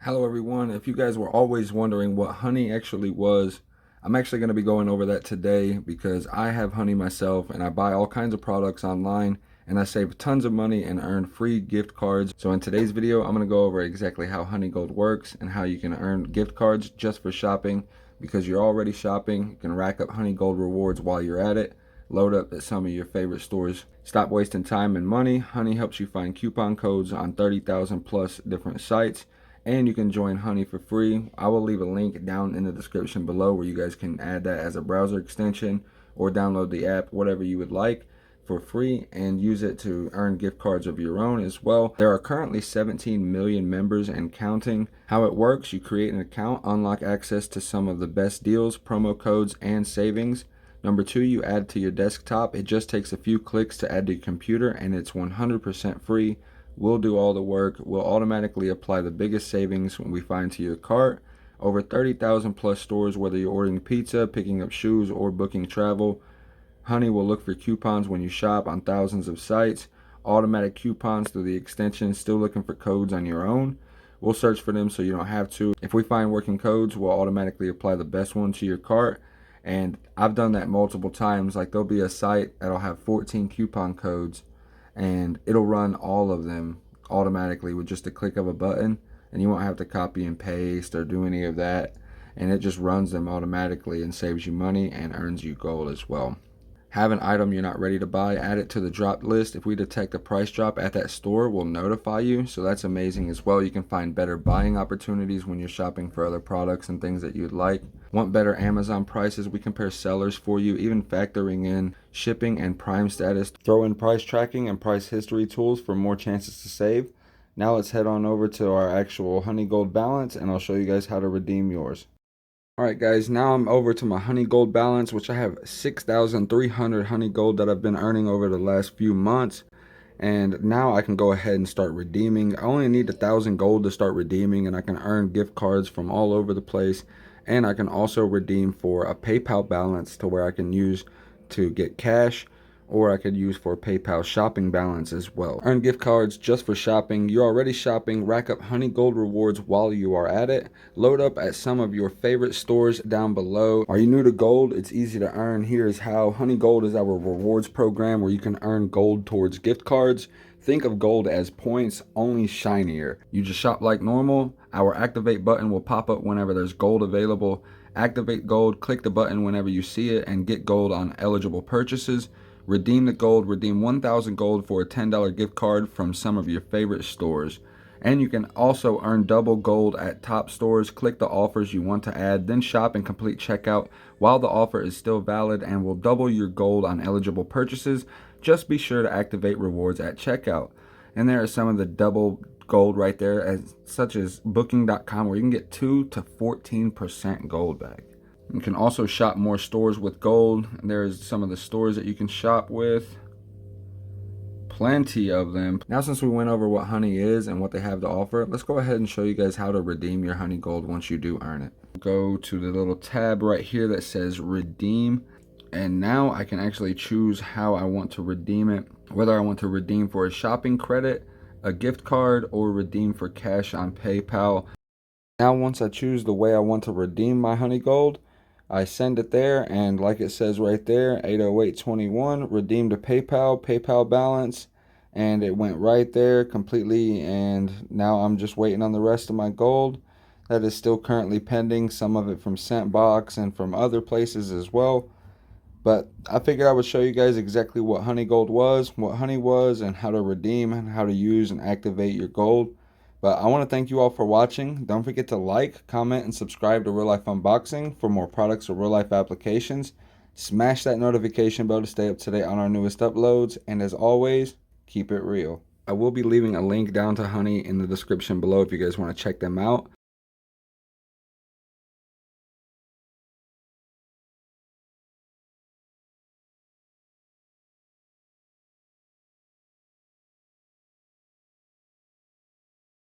Hello everyone. If you guys were always wondering what honey actually was, I'm actually going to be going over that today because I have honey myself and I buy all kinds of products online and I save tons of money and earn free gift cards. So in today's video, I'm going to go over exactly how Honey Gold works and how you can earn gift cards just for shopping. Because you're already shopping, you can rack up Honey Gold rewards while you're at it. Load up at some of your favorite stores. Stop wasting time and money. Honey helps you find coupon codes on 30,000 plus different sites. And you can join Honey for free. I will leave a link down in the description below where you guys can add that as a browser extension or download the app, whatever you would like, for free and use it to earn gift cards of your own as well. There are currently 17 million members and counting. How it works: you create an account, unlock access to some of the best deals, promo codes, and savings. Number 2, you add to your desktop. It just takes a few clicks to add to your computer and it's 100% free. We'll do all the work. We'll automatically apply the biggest savings when we find to your cart. Over 30,000 plus stores, whether you're ordering pizza, picking up shoes, or booking travel. Honey will look for coupons when you shop on thousands of sites. Automatic coupons through the extension. Still looking for codes on your own? We'll search for them so you don't have to. If we find working codes, we'll automatically apply the best one to your cart. And I've done that multiple times. Like, there'll be a site that'll have 14 coupon codes and it'll run all of them automatically with just a click of a button, and you won't have to copy and paste or do any of that, and it just runs them automatically and saves you money and earns you gold as well. Have an item you're not ready to buy, add it to the drop list. If we detect a price drop at that store, we'll notify you, so that's amazing as well. You can find better buying opportunities when you're shopping for other products and things that you'd like. Want better Amazon prices? We compare sellers for you, even factoring in shipping and Prime status. Throw in price tracking and price history tools for more chances to save. Now let's head on over to our actual Honey Gold balance and I'll show you guys how to redeem yours. Alright guys, now I'm over to my Honey Gold balance, which I have 6,300 Honey Gold that I've been earning over the last few months. And now I can go ahead and start redeeming. I only need 1,000 gold to start redeeming, and I can earn gift cards from all over the place. And I can also redeem for a PayPal balance to where I can use to get cash, or I could use for PayPal shopping balance as well. Earn gift cards just for shopping. You're already shopping. Rack up Honey Gold rewards while you are at it. Load up at some of your favorite stores down below. Are you new to gold? It's easy to earn. Here's how. Honey Gold is our rewards program where you can earn gold towards gift cards. Think of gold as points, only shinier. You just shop like normal. Our activate button will pop up whenever there's gold available. Activate gold, click the button whenever you see it, and get gold on eligible purchases. Redeem the gold. Redeem 1,000 gold for a $10 gift card from some of your favorite stores. And you can also earn double gold at top stores. Click the offers you want to add, then shop and complete checkout while the offer is still valid and will double your gold on eligible purchases. Just be sure to activate rewards at checkout. And there are some of the double gold right there, such as booking.com, where you can get 2 to 14% gold back. You can also shop more stores with gold. There's some of the stores that you can shop with. Plenty of them. Now, since we went over what honey is and what they have to offer, let's go ahead and show you guys how to redeem your Honey Gold once you do earn it. Go to the little tab right here that says redeem. And now I can actually choose how I want to redeem it. Whether I want to redeem for a shopping credit, a gift card, or redeem for cash on PayPal. Now, once I choose the way I want to redeem my Honey Gold, I send it there, and like it says right there, 80821, redeem to PayPal balance, and it went right there completely. And now I'm just waiting on the rest of my gold. That is still currently pending, some of it from SCENTBIRD and from other places as well. But I figured I would show you guys exactly what Honey Gold was, what honey was, and how to redeem and how to use and activate your gold. But I want to thank you all for watching. Don't forget to like, comment, and subscribe to Real Life Unboxing for more products or real life applications. Smash that notification bell to stay up to date on our newest uploads. And as always, keep it real. I will be leaving a link down to Honey in the description below if you guys want to check them out.